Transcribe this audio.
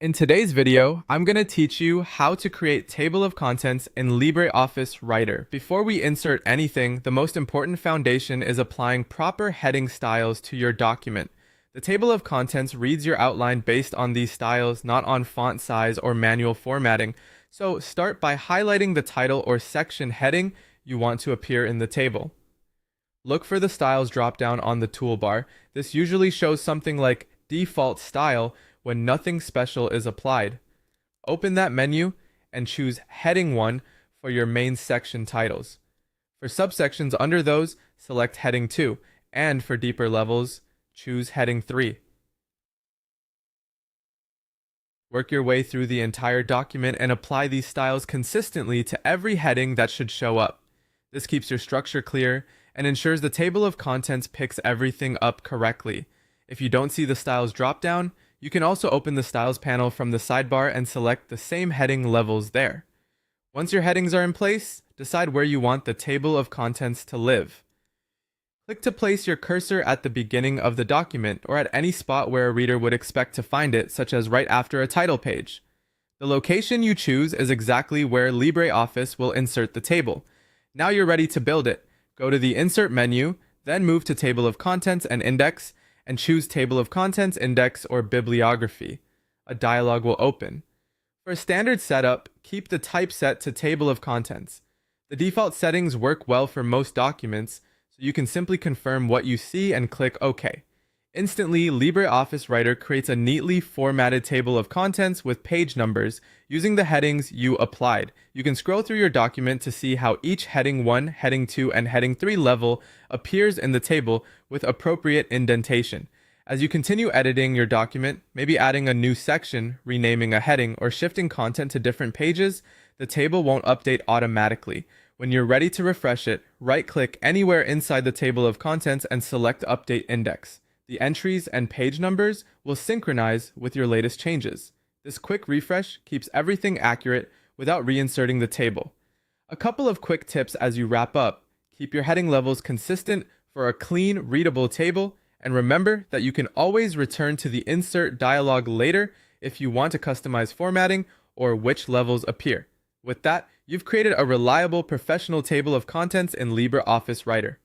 In today's video, I'm going to teach you how to create table of contents in LibreOffice Writer. Before we insert anything, the most important foundation is applying proper heading styles to your document. The table of contents reads your outline based on these styles, not on font size or manual formatting. So start by highlighting the title or section heading you want to appear in the table. Look for the styles dropdown on the toolbar. This usually shows something like default style when nothing special is applied. Open that menu and choose Heading 1 for your main section titles. For subsections under those, select Heading 2, and for deeper levels, choose Heading 3. Work your way through the entire document and apply these styles consistently to every heading that should show up. This keeps your structure clear and ensures the table of contents picks everything up correctly. If you don't see the styles dropdown, you can also open the Styles panel from the sidebar and select the same heading levels there. Once your headings are in place, decide where you want the table of contents to live. Click to place your cursor at the beginning of the document or at any spot where a reader would expect to find it, such as right after a title page. The location you choose is exactly where LibreOffice will insert the table. Now you're ready to build it. Go to the Insert menu, then move to Table of Contents and Index, and choose Table of Contents, Index, or Bibliography. A dialog will open. For a standard setup, keep the type set to Table of Contents. The default settings work well for most documents, so you can simply confirm what you see and click OK. Instantly, LibreOffice Writer creates a neatly formatted table of contents with page numbers using the headings you applied. You can scroll through your document to see how each Heading 1, Heading 2, and Heading 3 level appears in the table with appropriate indentation. As you continue editing your document, maybe adding a new section, renaming a heading, or shifting content to different pages, the table won't update automatically. When you're ready to refresh it, right-click anywhere inside the table of contents and select Update Index. The entries and page numbers will synchronize with your latest changes. This quick refresh keeps everything accurate without reinserting the table. A couple of quick tips as you wrap up. Keep your heading levels consistent for a clean, readable table, and remember that you can always return to the Insert dialog later if you want to customize formatting or which levels appear. With that, you've created a reliable professional table of contents in LibreOffice Writer.